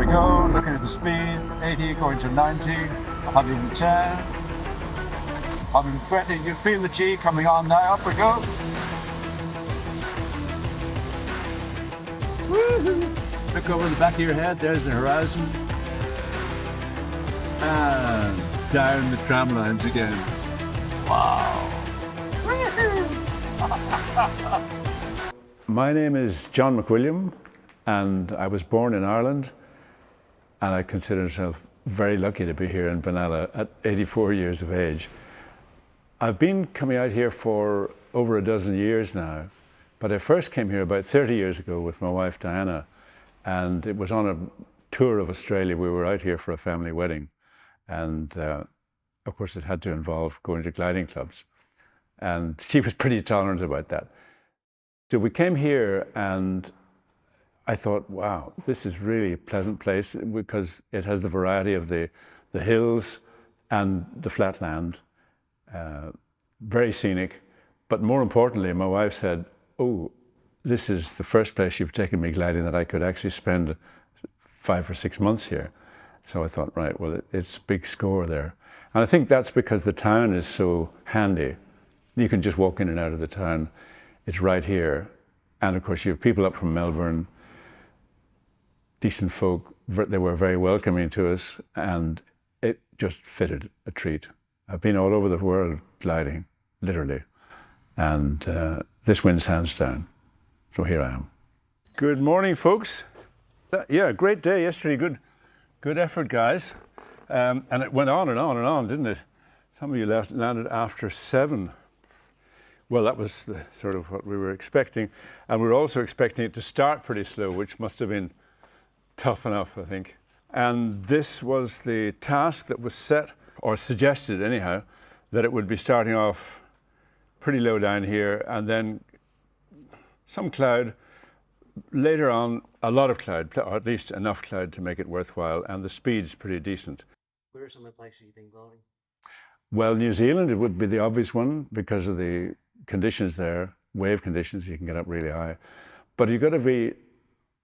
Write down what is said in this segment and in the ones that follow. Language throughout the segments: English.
we go, looking at the speed, 80 going to 90, 110, 120. You can feel the G coming on now. Up we go. Woo-hoo. Look over the back of your head, there's the horizon. And down the tram lines again. Wow. My name is John McWilliam, and I was born in Ireland, and I consider myself very lucky to be here in Benalla at 84 years of age. I've been coming out here for over a dozen years now, but I first came here about 30 years ago with my wife Diana, and it was on a tour of Australia. We were out here for a family wedding, and of course it had to involve going to gliding clubs, and she was pretty tolerant about that. So we came here, and I thought, wow, this is really a pleasant place because it has the variety of the hills and the flat land. Very scenic, but more importantly, my wife said, oh, this is the first place you've taken me gliding that I could actually spend 5 or 6 months here. So I thought, right, well, it's a big score there. And I think that's because the town is so handy. You can just walk in and out of the town. It's right here. And of course, you have people up from Melbourne, decent folk. They were very welcoming to us, and it just fitted a treat. I've been all over the world gliding, literally, and this wins hands down. So here I am. Good morning, folks. Yeah, great day yesterday. Good effort, guys. And it went on and on and on, didn't it? Some of you landed after 7. Well, that was sort of what we were expecting, and we were also expecting it to start pretty slow, which must have been tough enough, I think. And this was the task that was set, or suggested anyhow, that it would be starting off pretty low down here, and then some cloud, later on a lot of cloud, or at least enough cloud to make it worthwhile, and the speed's pretty decent. Where are some of the places you've been gliding? Well, New Zealand, it would be the obvious one because of the conditions there, wave conditions, you can get up really high. But you've got to be,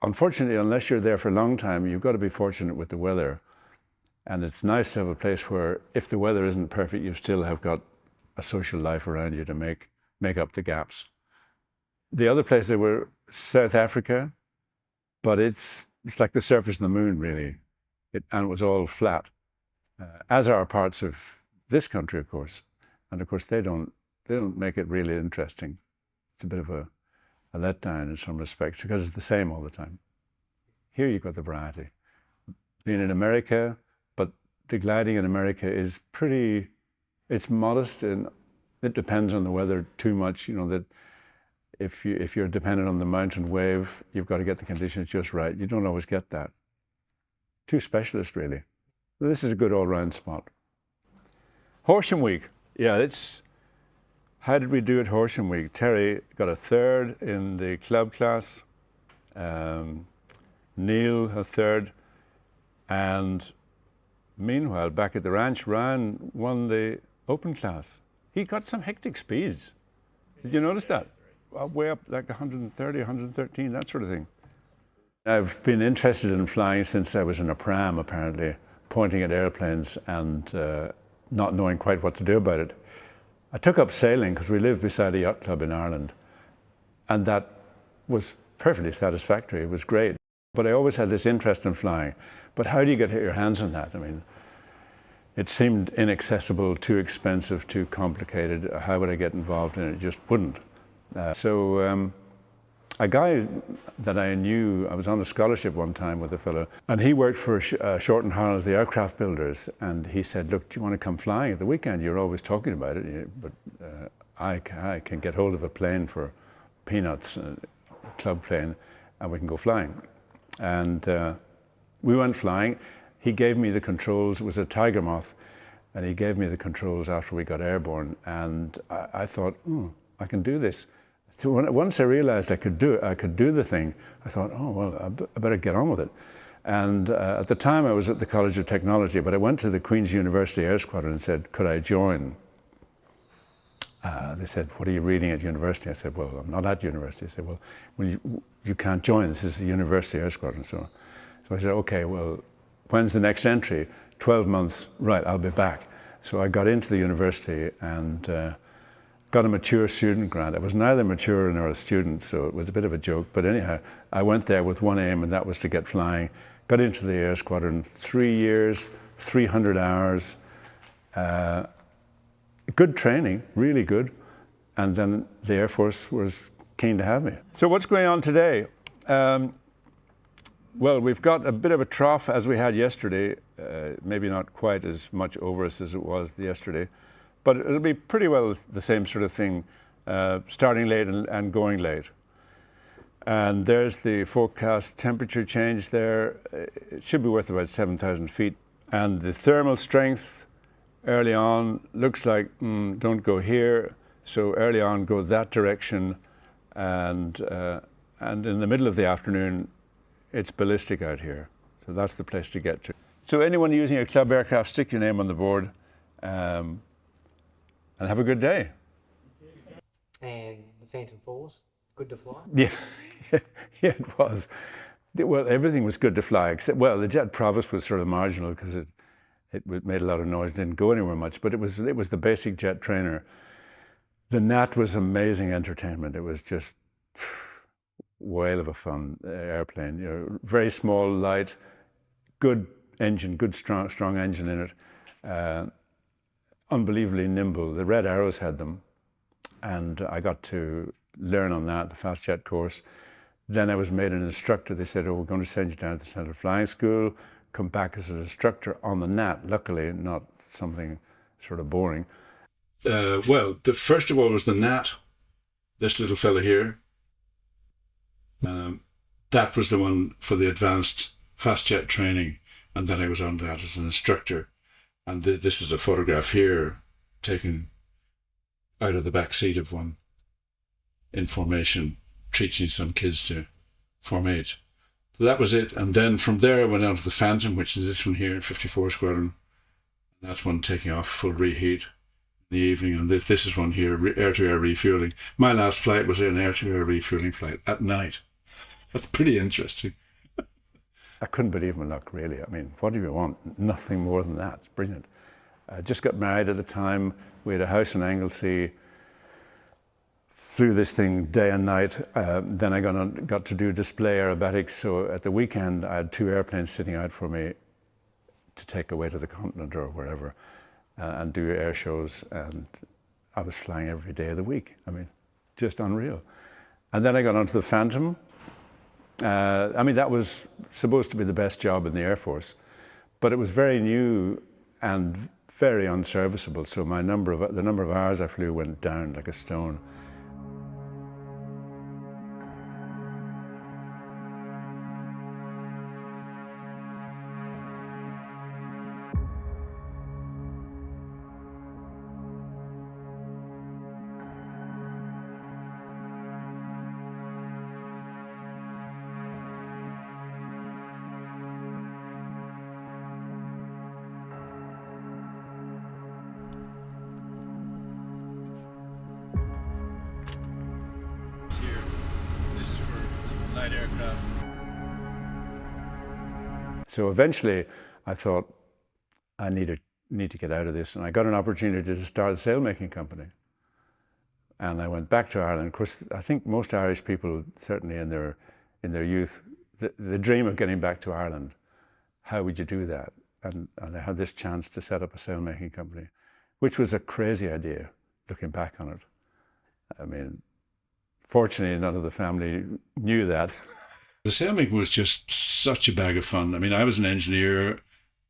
unfortunately, unless you're there for a long time, you've got to be fortunate with the weather. And it's nice to have a place where, if the weather isn't perfect, you still have got a social life around you to make up the gaps. The other place they were South Africa, but it's like the surface of the moon, really. And it was all flat, as are parts of this country, of course. And of course, they don't make it really interesting. It's a bit of a letdown in some respects because it's the same all the time. Here you've got the variety. Being in America, but the gliding in America is it's modest, and it depends on the weather too much. You know that if you're dependent on the mountain wave, you've got to get the conditions just right. You don't always get that. Too specialist, really. This is a good all-round spot. Horsham Week, yeah, how did we do at Horsham Week? Terry got a 3rd in the club class, Neil a 3rd, and meanwhile, back at the ranch, Ryan won the open class. He got some hectic speeds. Did you notice that? Way up like 130, 113, that sort of thing. I've been interested in flying since I was in a pram, apparently, pointing at airplanes and not knowing quite what to do about it. I took up sailing because we lived beside a yacht club in Ireland, and that was perfectly satisfactory. It was great. But I always had this interest in flying. But how do you get your hands on that? I mean, it seemed inaccessible, too expensive, too complicated. How would I get involved in it? It just wouldn't. So a guy that I knew, I was on a scholarship one time with a fellow, and he worked for Short & Harness, the aircraft builders, and he said, look, do you want to come flying at the weekend? You're always talking about it, but I can get hold of a plane for peanuts, a club plane, and we can go flying. And we went flying. He gave me the controls. It was a Tiger Moth, and he gave me the controls after we got airborne, and I thought, I can do this. So once I realized I could do the thing, I thought, oh, well, I better get on with it. And at the time I was at the College of Technology, but I went to the Queen's University Air Squadron and said, could I join? They said, what are you reading at university? I said, well, I'm not at university. They said, well you can't join. This is the University Air Squadron. So So I said, okay, well, when's the next entry? 12 months, right, I'll be back. So I got into the university and got a mature student grant. I was neither mature nor a student, so it was a bit of a joke. But anyhow, I went there with one aim, and that was to get flying. Got into the Air Squadron, 3 years, 300 hours. Good training, really good. And then the Air Force was keen to have me. So what's going on today? Well, we've got a bit of a trough as we had yesterday, maybe not quite as much over us as it was yesterday, but it'll be pretty well the same sort of thing, starting late and going late. And there's the forecast temperature change there. It should be worth about 7,000 feet. And the thermal strength early on looks like, don't go here. So early on, go that direction. And in the middle of the afternoon, it's ballistic out here. So that's the place to get to. So anyone using a club aircraft, stick your name on the board and have a good day. And the Phantom 4s, good to fly? Yeah, yeah, it was. Well, everything was good to fly, except, well, the jet prowess was sort of marginal because it made a lot of noise, didn't go anywhere much, but it was the basic jet trainer. The Nat was amazing entertainment. It was just whale of a fun airplane. You know, very small, light, good engine, good strong engine in it. Unbelievably nimble. The Red Arrows had them, and I got to learn on that, the fast jet course. Then I was made an instructor. They said, oh, we're going to send you down to the Central Flying School, come back as an instructor on the Nat. Luckily, not something sort of boring. Well, the first of all was the Nat, this little fella here. That was the one for the advanced fast jet training, and then I was on that as an instructor. And this is a photograph here taken out of the back seat of one in formation, teaching some kids to formate. So that was it. And then from there I went on to the Phantom, which is this one here, 54 Squadron. That's one taking off full reheat in the evening. And this is one here, air-to-air refueling. My last flight was an air-to-air refueling flight at night. That's pretty interesting. I couldn't believe my luck, really. I mean, what do you want? Nothing more than that. It's brilliant. I just got married at the time. We had a house in Anglesey. Flew this thing day and night. Then I got to do display aerobatics. So at the weekend, I had 2 airplanes sitting out for me to take away to the continent or wherever and do air shows. And I was flying every day of the week. I mean, just unreal. And then I got onto the Phantom. I mean, that was supposed to be the best job in the Air Force, but it was very new and very unserviceable. So the number of hours I flew went down like a stone. Aircraft. So eventually I thought I need to get out of this, and I got an opportunity to start a sailmaking company. And I went back to Ireland. Of course, I think most Irish people, certainly in their youth, the dream of getting back to Ireland. How would you do that? And I had this chance to set up a sailmaking company, which was a crazy idea, looking back on it. I mean, fortunately, none of the family knew that. The sailmaking was just such a bag of fun. I mean, I was an engineer,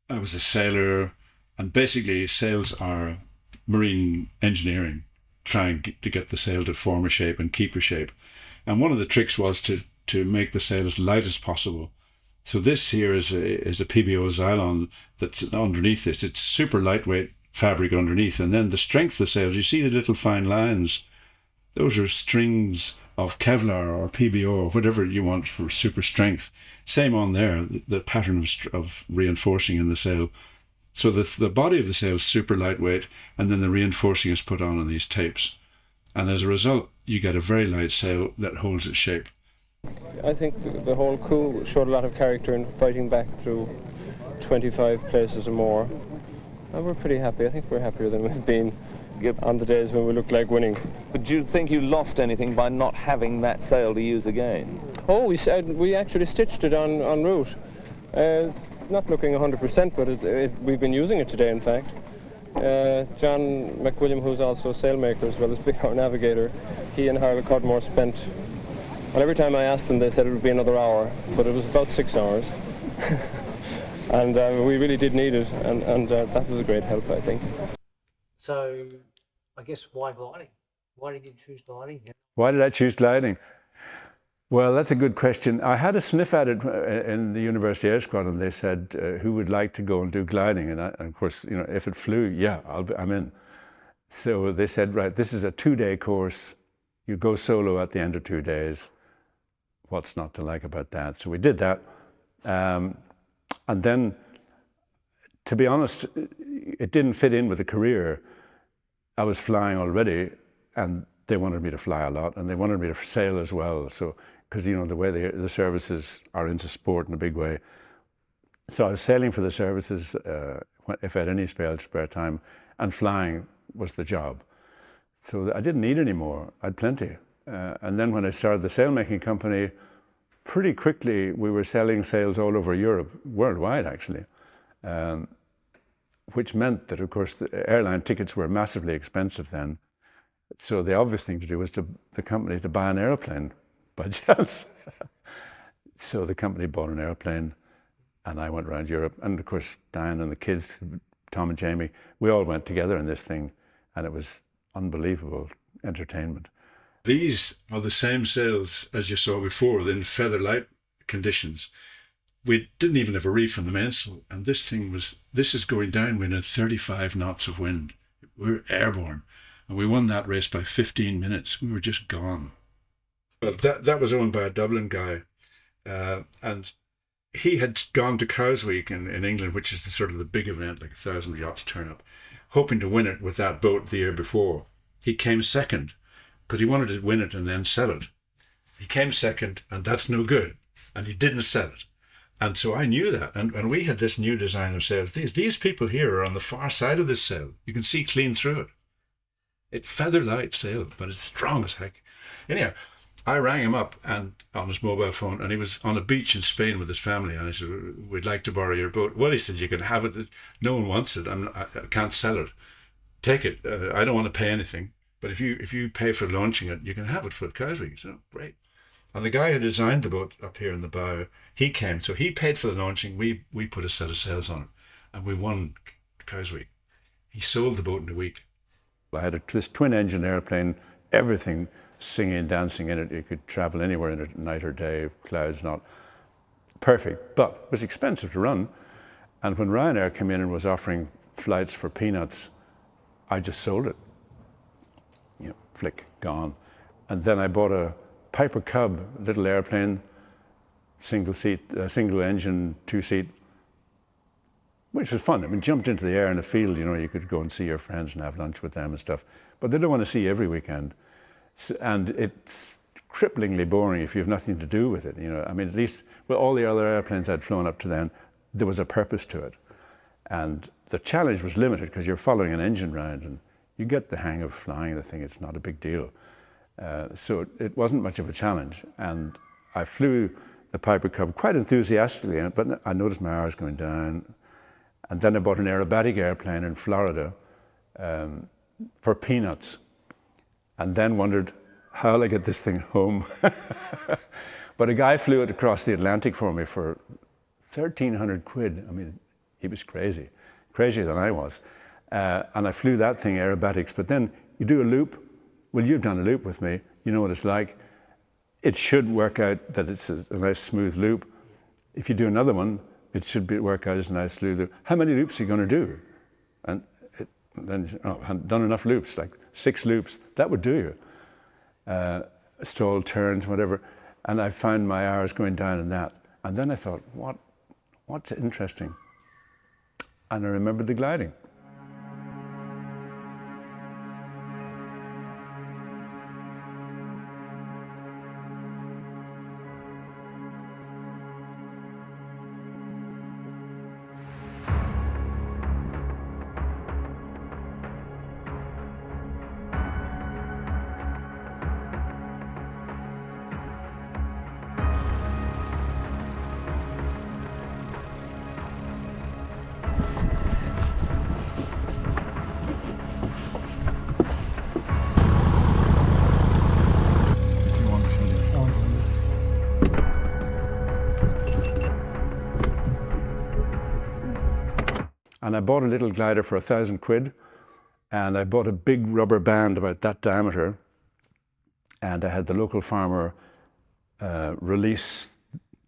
I was a sailor, and basically sails are marine engineering, trying to get the sail to form a shape and keep a shape. And one of the tricks was to make the sail as light as possible. So this here is a PBO Xylon that's underneath this. It's super lightweight fabric underneath. And then the strength of the sails, you see the little fine lines, those are strings of Kevlar or PBO or whatever you want for super strength. Same on there, the pattern of reinforcing in the sail. So the body of the sail is super lightweight, and then the reinforcing is put on these tapes. And as a result, you get a very light sail that holds its shape. I think the whole crew showed a lot of character in fighting back through 25 places or more. And we're pretty happy. I think we're happier than we've been on the days when we looked like winning. But do you think you lost anything by not having that sail to use again? Oh, we actually stitched it en route. Not looking 100%, but we've been using it today, in fact. John McWilliam, who's also a sailmaker as well as being our navigator, he and Harold Cudmore spent, well, every time I asked them they said it would be another hour, but it was about 6 hours. And we really did need it, and that was a great help, I think. So, I guess why gliding? Why did you choose gliding? Why did I choose gliding? Well, that's a good question. I had a sniff at it in the University Air Squadron. They said, who would like to go and do gliding? And of course, you know, if it flew, yeah, I'm in. So they said, right, this is a 2-day course. You go solo at the end of 2 days. What's not to like about that? So we did that. And then, to be honest, it didn't fit in with a career. I was flying already, and they wanted me to fly a lot, and they wanted me to sail as well. So, because you know the way the services are into sport in a big way. So I was sailing for the services if I had any spare time, and flying was the job. So I didn't need any more. I had plenty. And then when I started the sailmaking company, pretty quickly we were selling sails all over Europe, worldwide actually. Which meant that, of course, the airline tickets were massively expensive then. So the obvious thing to do was the company to buy an airplane by chance. So the company bought an airplane, and I went around Europe. And of course, Diane and the kids, Tom and Jamie, we all went together in this thing, and it was unbelievable entertainment. These are the same sails as you saw before in feather light conditions. We didn't even have a reef in the mainsail, and this is going downwind at 35 knots of wind. We're airborne, and we won that race by 15 minutes. We were just gone. Well, that was owned by a Dublin guy, and he had gone to Cowes Week in England, which is sort of the big event, like 1,000 yachts turn up, hoping to win it with that boat the year before. He came second, because he wanted to win it and then sell it. He came second, and that's no good, and he didn't sell it. And so I knew that, and we had this new design of sails. These people here are on the far side of this sail. You can see clean through it. It's feather light sail, but it's strong as heck. Anyhow, I rang him up and on his mobile phone, and he was on a beach in Spain with his family, and I said, we'd like to borrow your boat. Well, he said, you can have it. No one wants it. I can't sell it. Take it. I don't want to pay anything, but if you pay for launching it, you can have it for the Cowes Week. So great. And the guy who designed the boat up here in the bow, he came. So he paid for the launching. We put a set of sails on it, and we won Cowes Week. He sold the boat in a week. I had this twin-engine airplane, everything singing, dancing in it. You could travel anywhere in it, night or day, clouds, not perfect, but it was expensive to run. And when Ryanair came in and was offering flights for peanuts, I just sold it. You know, flick, gone. And then I bought a Piper Cub little airplane, single engine, 2-seat, which was fun. I mean, jumped into the air in a field, you know, you could go and see your friends and have lunch with them and stuff. But they don't want to see you every weekend. And it's cripplingly boring if you have nothing to do with it, you know. I mean, at least with all the other airplanes I'd flown up to then, there was a purpose to it. And the challenge was limited because you're following an engine round and you get the hang of flying the thing, it's not a big deal. So it wasn't much of a challenge, and I flew the Piper Cub quite enthusiastically, but I noticed my hours going down. And then I bought an aerobatic airplane in Florida for peanuts, and then wondered, how will I get this thing home? But a guy flew it across the Atlantic for me for 1,300 quid. I mean, he was crazy, crazier than I was. And I flew that thing aerobatics, but then you do a loop. Well, you've done a loop with me. You know what it's like. It should work out that it's a nice smooth loop. If you do another one, it should work out as a nice smooth loop. How many loops are you going to do? And then, I hadn't done enough loops, like 6 loops. That would do you. Stall, turns, whatever. And I found my hours going down in that. And then I thought, what's interesting? And I remembered the gliding. And I bought a little glider for £1,000, and I bought a big rubber band about that diameter, and I had the local farmer release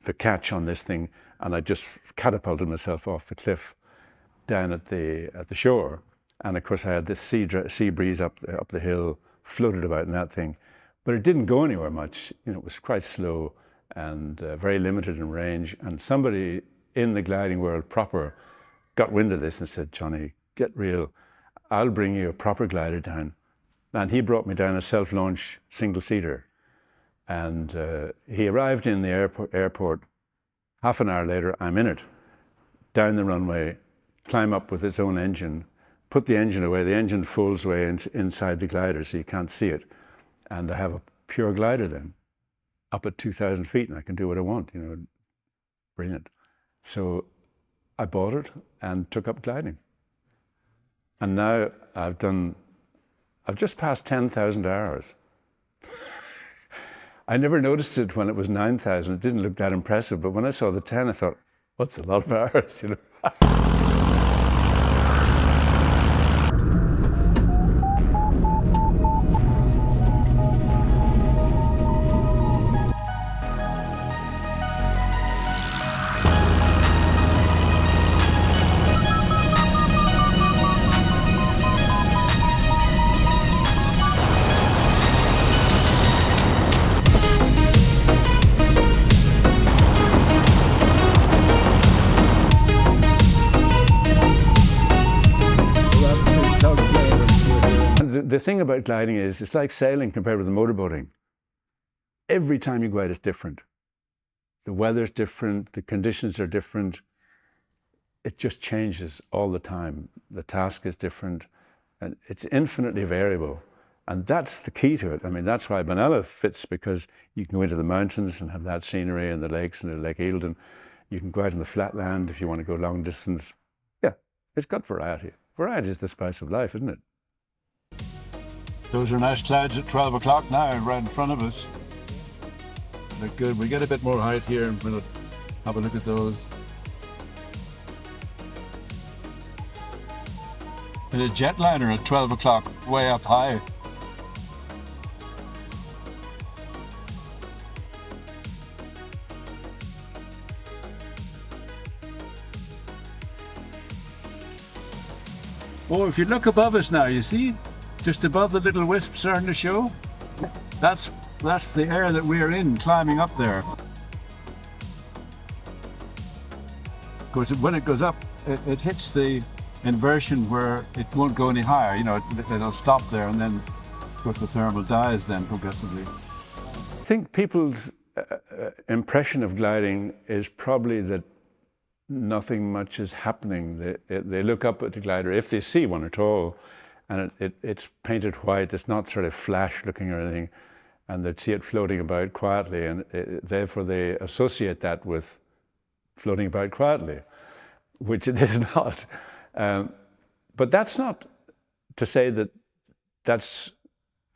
the catch on this thing, and I just catapulted myself off the cliff down at the shore. And of course I had this sea breeze up the hill, floated about in that thing, but it didn't go anywhere much. You know, it was quite slow and very limited in range. And somebody in the gliding world proper got wind of this and said, "Johnny, get real. I'll bring you a proper glider down." And he brought me down a self-launch single-seater. And he arrived in the airport. Half an hour later, I'm in it, down the runway, climb up with its own engine, put the engine away. The engine folds away inside the glider so you can't see it. And I have a pure glider then, up at 2,000 feet, and I can do what I want, you know, brilliant. So I bought it and took up gliding. And now I've just passed 10,000 hours. I never noticed it when it was 9,000. It didn't look that impressive, but when I saw the 10, I thought, what's a lot of hours, you know? The thing about gliding is it's like sailing compared with the motorboating. Every time you go out, it's different. The weather's different, the conditions are different. It just changes all the time. The task is different, and it's infinitely variable. And that's the key to it. I mean, that's why Benalla fits, because you can go into the mountains and have that scenery and the lakes and the Lake Eildon. You can go out in the flat land if you want to go long distance. Yeah, it's got variety. Variety is the spice of life, isn't it? Those are nice clouds at 12 o'clock now, right in front of us. Look good. We get a bit more height here, and we'll have a look at those. And a jetliner at 12 o'clock, way up high. Oh, if you look above us now, you see? Just above the little wisp starting to show, that's the air that we're in, climbing up there. Of course, when it goes up, it hits the inversion where it won't go any higher. You know, it'll stop there, and then, of course, the thermal dies then progressively. I think people's impression of gliding is probably that nothing much is happening. They look up at the glider, if they see one at all, and it's painted white. It's not sort of flash looking or anything, and they'd see it floating about quietly, and therefore they associate that with floating about quietly, which it is not. But that's not to say that that's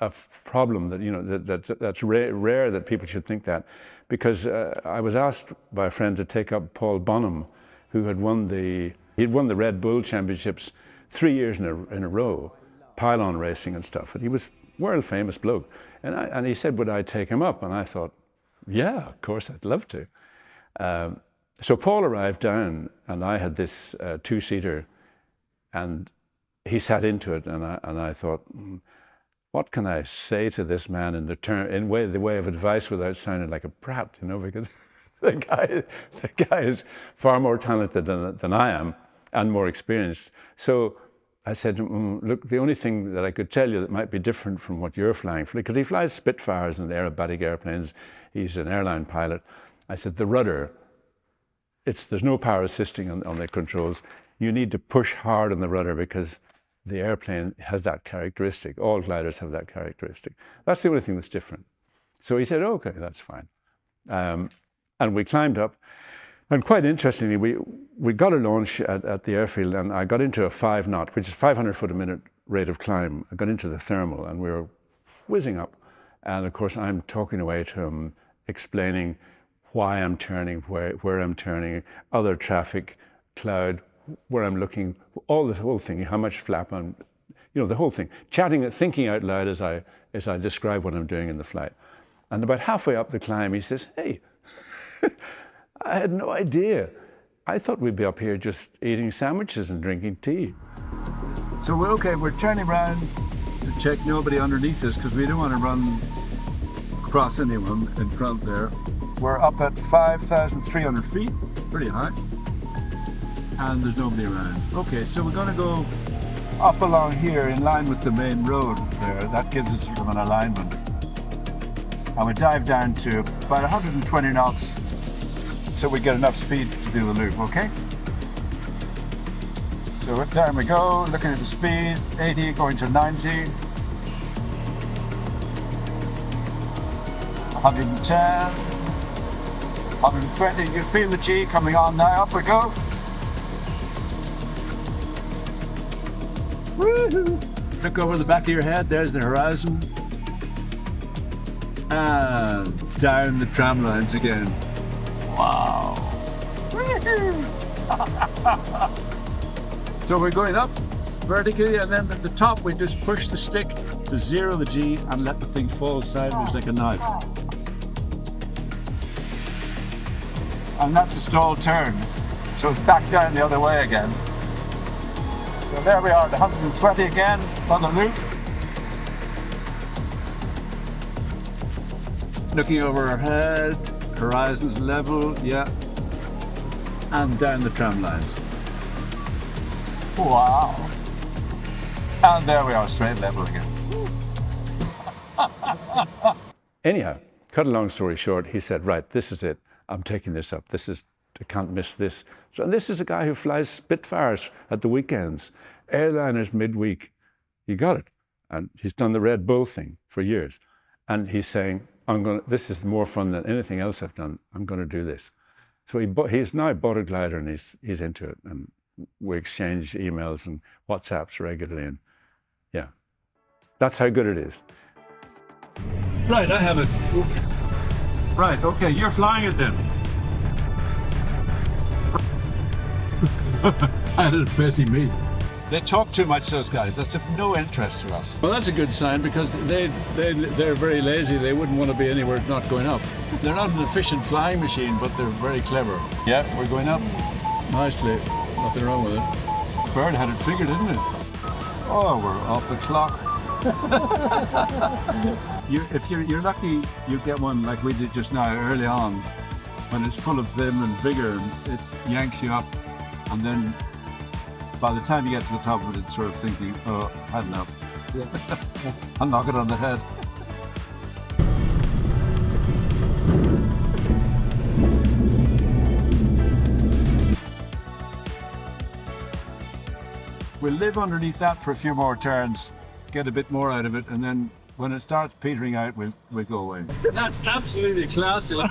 a problem, that, you know, that's rare that people should think that, because I was asked by a friend to take up Paul Bonham, who had won the Red Bull Championships 3 years in a row, pylon racing and stuff, and he was world famous bloke, and he said, would I take him up? And I thought, yeah, of course, I'd love to. So Paul arrived down, and I had this two-seater, and he sat into it, and I thought, what can I say to this man in the way of advice without sounding like a brat, you know, because the guy is far more talented than I am, and more experienced. So I said, look, the only thing that I could tell you that might be different from what you're flying, because he flies Spitfires and aerobatic airplanes, he's an airline pilot. I said, the rudder, there's no power assisting on the controls. You need to push hard on the rudder because the airplane has that characteristic. All gliders have that characteristic. That's the only thing that's different. So he said, okay, that's fine. And we climbed up. And quite interestingly, we got a launch at the airfield, and I got into a 5 knot, which is 500 foot a minute rate of climb. I got into the thermal, and we were whizzing up. And of course, I'm talking away to him, explaining why I'm turning, where I'm turning, other traffic, cloud, where I'm looking, the whole thing, how much flap on, the whole thing, chatting, thinking out loud as I describe what I'm doing in the flight. And about halfway up the climb, he says, "Hey, I had no idea. I thought we'd be up here just eating sandwiches and drinking tea." So we're turning around to check nobody underneath us because we don't want to run across anyone in front there. We're up at 5,300 feet, pretty high, and there's nobody around. Okay, so we're going to go up along here in line with the main road there. That gives us sort of an alignment. And we dive down to about 120 knots so we get enough speed to do the loop, okay? So there we go, looking at the speed, 80 going to 90. 110, 120, you can feel the G coming on now, up we go. Woohoo! Look over the back of your head, there's the horizon. And down the tram lines again. Wow. So we're going up vertically, and then at the top we just push the stick to 0 the G and let the thing fall sideways like a knife. And that's a stall turn. So it's back down the other way again. So there we are at 120 again on the loop. Looking over our head, horizon's level, yeah. And down the tram lines. Wow. And there we are, straight level again. Anyhow, cut a long story short, he said, "Right, this is it. I'm taking this up. I can't miss this." So this is a guy who flies Spitfires at the weekends, airliners midweek. You got it. And he's done the Red Bull thing for years. And he's saying, this is more fun than anything else I've done. I'm going to do this. So he's now bought a glider and he's into it. And we exchange emails and WhatsApps regularly. And yeah, that's how good it is. Right, I have it. Right, okay, you're flying it then. I didn't fancy me. They talk too much, those guys. That's of no interest to us. Well, that's a good sign because they're very lazy. They wouldn't want to be anywhere not going up. They're not an efficient flying machine, but they're very clever. Yeah, we're going up. Nicely. Nothing wrong with it. Bird had it figured, didn't it? Oh, we're off the clock. If you're lucky, you get one like we did just now, early on, when it's full of vim and vigor, and it yanks you up, and then by the time you get to the top of it, it's sort of thinking, "Oh, had enough." I'll knock it on the head. We'll live underneath that for a few more turns, get a bit more out of it, and then when it starts petering out, we'll go away. That's absolutely classy.